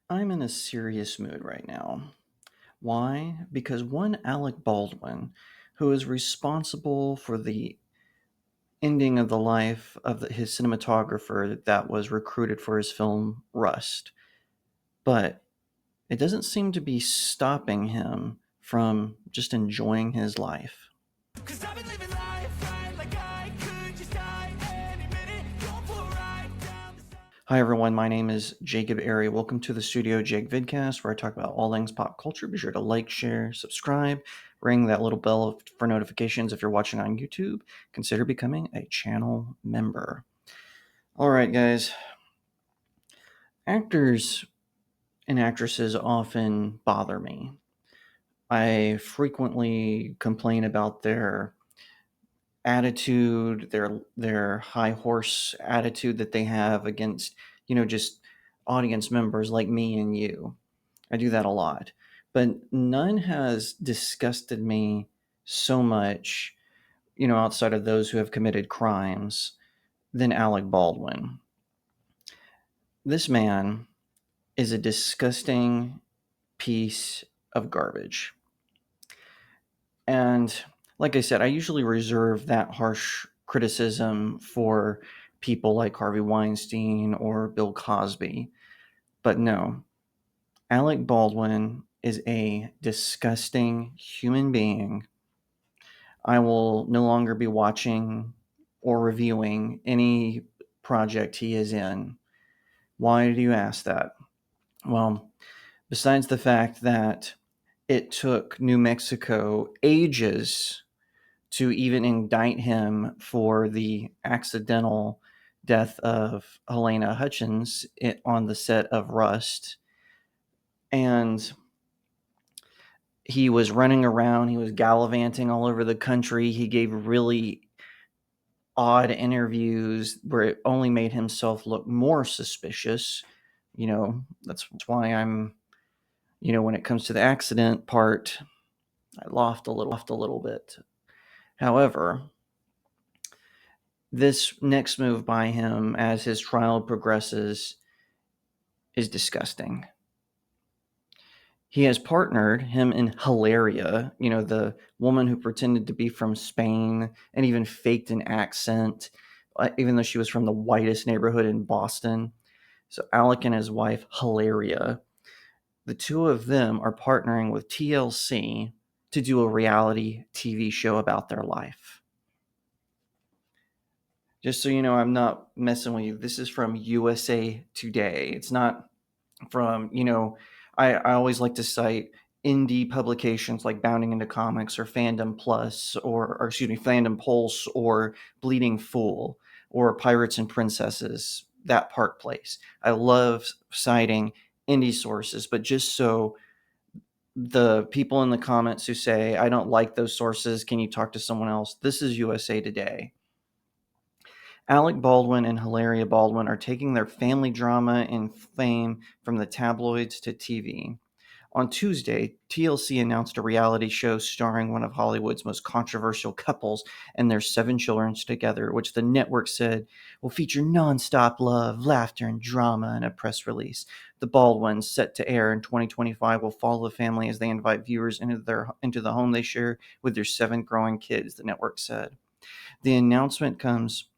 I'm in a serious mood right now. Why? Because one Alec Baldwin, who is responsible for the ending of the life of his cinematographer that was recruited for his film Rust, but it doesn't seem to be stopping him from just enjoying his life. 'Cause I've been living life right like I could just die any minute. Don't pull right down the side. Hi everyone, my name is Jacob Airy. Welcome to the StudioJake vidcast where I talk about all things pop culture. Be sure to like, share, subscribe, ring that little bell for notifications if you're watching on YouTube. Consider becoming a channel member. All right, guys. Actors and actresses often bother me. I frequently complain about their attitude, their high horse attitude that they have against, just audience members like me and you. I do that a lot. But none has disgusted me so much, outside of those who have committed crimes, than Alec Baldwin. This man is a disgusting piece of garbage. And like I said, I usually reserve that harsh criticism for people like Harvey Weinstein or Bill Cosby. But no, Alec Baldwin is a disgusting human being. I will no longer be watching or reviewing any project he is in. Why do you ask that? Well, besides the fact that it took New Mexico ages to even indict him for the accidental death of Helena Hutchins on the set of Rust. And he was running around, he was gallivanting all over the country. He gave really odd interviews where it only made himself look more suspicious. That's why when it comes to the accident part, I laughed a little bit. However, this next move by him as his trial progresses is disgusting. He has partnered him in Hilaria, the woman who pretended to be from Spain and even faked an accent, even though she was from the whitest neighborhood in Boston. So Alec and his wife, Hilaria, the two of them are partnering with TLC to do a reality TV show about their life. Just so you know, I'm not messing with you. This is from USA Today. It's not from, I always like to cite indie publications like Bounding into Comics or Fandom Plus or excuse me, Fandom Pulse or Bleeding Fool or Pirates and Princesses, that Park Place. I love citing indie sources, but just so the people in the comments who say, I don't like those sources, can you talk to someone else? This is USA Today. Alec Baldwin and Hilaria Baldwin are taking their family drama and fame from the tabloids to TV. On Tuesday, TLC announced a reality show starring one of Hollywood's most controversial couples and their 7 children together, which the network said will feature nonstop love, laughter, and drama in a press release. The Baldwins, set to air in 2025, will follow the family as they invite viewers into the home they share with their 7 growing kids, the network said. The announcement comes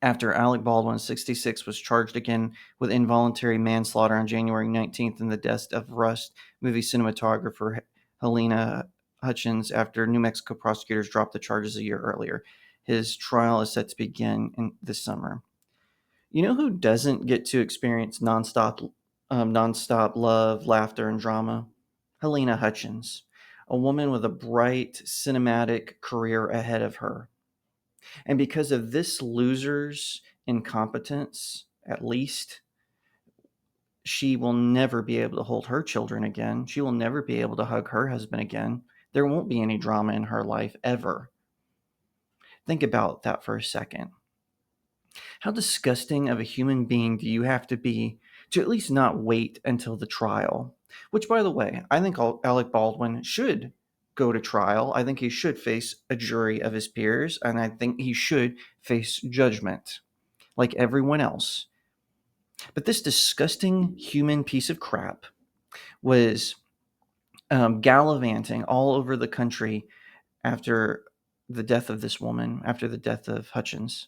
after Alec Baldwin, 66, was charged again with involuntary manslaughter on January 19th in the death of Rust movie cinematographer Helena Hutchins after New Mexico prosecutors dropped the charges a year earlier. His trial is set to begin this summer. You know who doesn't get to experience nonstop love, laughter, and drama? Helena Hutchins, a woman with a bright cinematic career ahead of her. And because of this loser's incompetence, at least, she will never be able to hold her children again. She will never be able to hug her husband again. There won't be any drama in her life ever. Think about that for a second. How disgusting of a human being do you have to be to at least not wait until the trial? Which, by the way, I think Alec Baldwin should go to trial. I think he should face a jury of his peers, and I think he should face judgment like everyone else. But this disgusting human piece of crap was gallivanting all over the country after the death of this woman, after the death of Hutchins.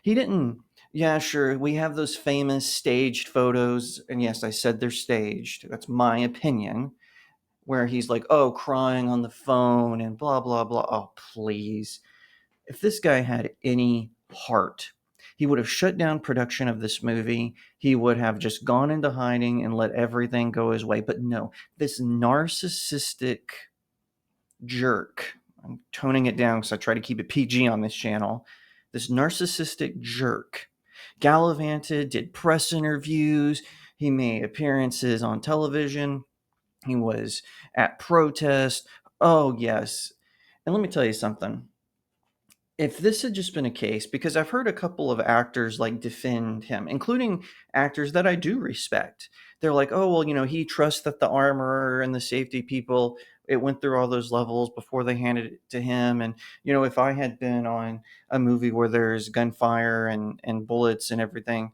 He didn't, yeah, sure, we have those famous staged photos, and yes, I said they're staged. That's my opinion, where he's like, oh, crying on the phone and blah, blah, blah. Oh, please. If this guy had any heart, he would have shut down production of this movie. He would have just gone into hiding and let everything go his way. But no, this narcissistic jerk, I'm toning it down because I try to keep it PG on this channel. This narcissistic jerk gallivanted, did press interviews, he made appearances on television, he was at protests. Oh, yes. And let me tell you something. If this had just been a case, because I've heard a couple of actors like defend him, including actors that I do respect. They're like, oh, well, he trusts that the armorer and the safety people, it went through all those levels before they handed it to him. And, if I had been on a movie where there's gunfire and bullets and everything,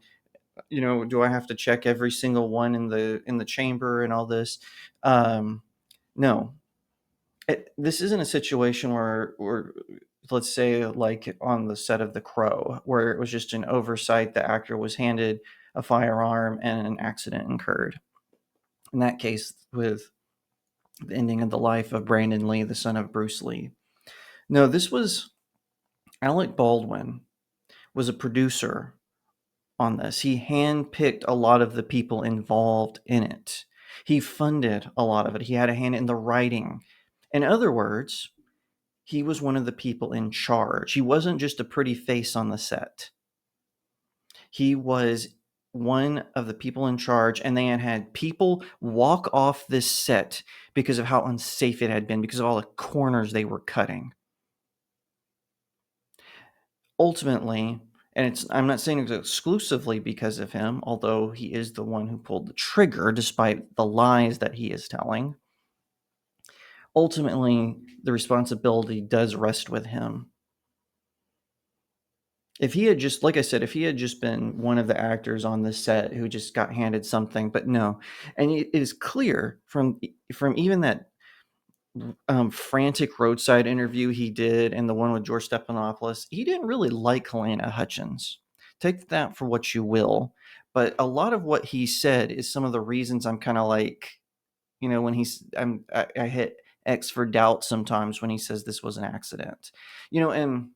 do I have to check every single one in the chamber and all this? No. This isn't a situation where let's say like on the set of The Crow, where it was just an oversight. The actor was handed a firearm and an accident occurred. In that case, with the ending of the life of Brandon Lee, the son of Bruce Lee. No, this was Alec Baldwin was a producer on this. He handpicked a lot of the people involved in it. He funded a lot of it. He had a hand in the writing. In other words, he was one of the people in charge. He wasn't just a pretty face on the set. He was one of the people in charge, and they had people walk off this set because of how unsafe it had been, because of all the corners they were cutting. Ultimately, and I'm not saying it's exclusively because of him, although he is the one who pulled the trigger despite the lies that he is telling. Ultimately, the responsibility does rest with him. If he had just, like I said, if he had just been one of the actors on the set who just got handed something, but no, and it is clear from even that frantic roadside interview he did and the one with George Stephanopoulos, he didn't really like Helena Hutchins. Take that for what you will, but a lot of what he said is some of the reasons I'm kind of like, when I hit X for doubt sometimes when he says this was an accident, and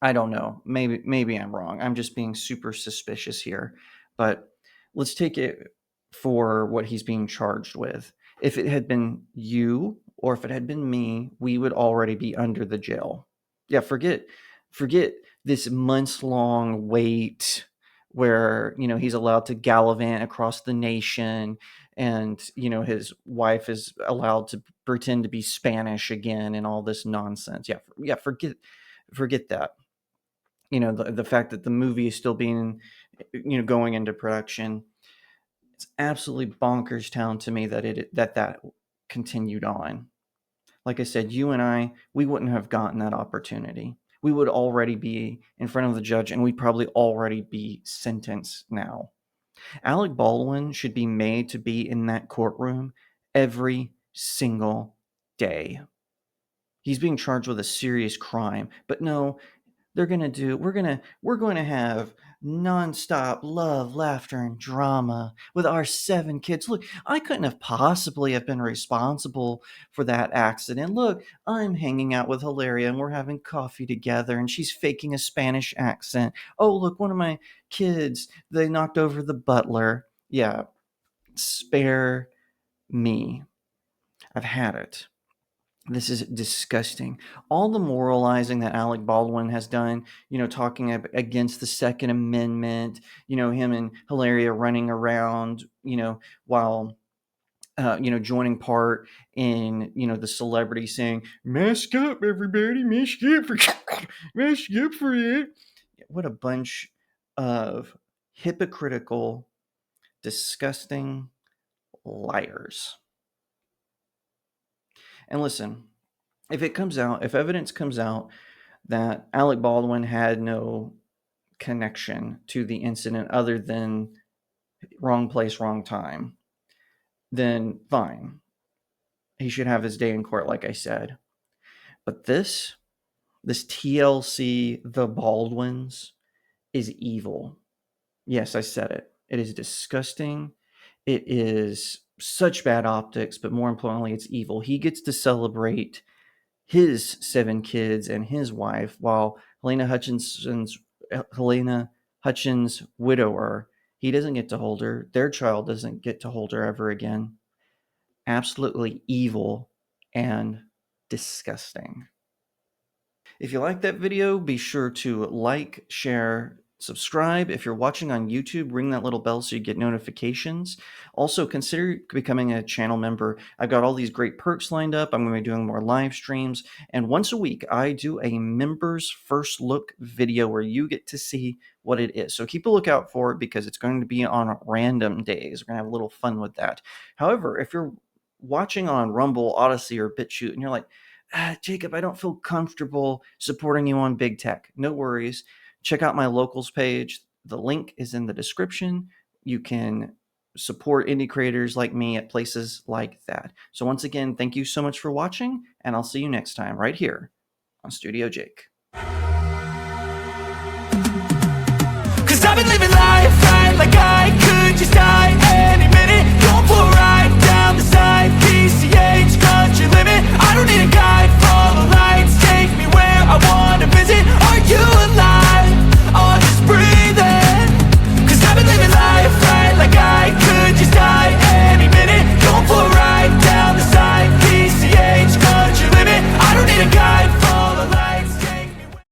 I don't know. Maybe I'm wrong. I'm just being super suspicious here. But let's take it for what he's being charged with. If it had been you or if it had been me, we would already be under the jail. Yeah, forget this months long wait where, he's allowed to gallivant across the nation and, his wife is allowed to pretend to be Spanish again and all this nonsense. Yeah, forget that. The fact that the movie is still being, going into production, it's absolutely bonkers town to me that continued on. Like I said, you and I, we wouldn't have gotten that opportunity. We would already be in front of the judge and we'd probably already be sentenced now. Alec Baldwin should be made to be in that courtroom every single day. He's being charged with a serious crime, but no, we're going to have nonstop love, laughter, and drama with our 7 kids. Look, I couldn't have possibly have been responsible for that accident. Look, I'm hanging out with Hilaria and we're having coffee together and she's faking a Spanish accent. Oh, look, one of my kids, they knocked over the butler. Yeah, spare me. I've had it. This is disgusting. All the moralizing that Alec Baldwin has done, talking against the Second Amendment, him and Hilaria running around, while, joining part in, the celebrity saying, mask up, everybody, mask up for, mask up for it. What a bunch of hypocritical, disgusting liars. And listen, if evidence comes out that Alec Baldwin had no connection to the incident other than wrong place, wrong time, then fine. He should have his day in court, like I said. But this TLC, the Baldwins, is evil. Yes, I said it. It is disgusting. It is such bad optics, but more importantly, it's evil. He gets to celebrate his 7 kids and his wife, while Helena Hutchins' widower, he doesn't get to hold her. Their child doesn't get to hold her ever again. Absolutely evil and disgusting. If you like that video, be sure to like, share, subscribe. If you're watching on YouTube, ring that little bell so you get notifications. Also, consider becoming a channel member. I've got all these great perks lined up. I'm going to be doing more live streams. And once a week, I do a members first look video where you get to see what it is. So keep a lookout for it because it's going to be on random days. We're going to have a little fun with that. However, if you're watching on Rumble, Odyssey, or BitChute, and you're like, Jacob, I don't feel comfortable supporting you on big tech. No worries. Check out my locals page. The link is in the description. You can support indie creators like me at places like that. So once again, thank you so much for watching, and I'll see you next time right here on StudioJake. 'Cause I've been living life right like I could just die anymore.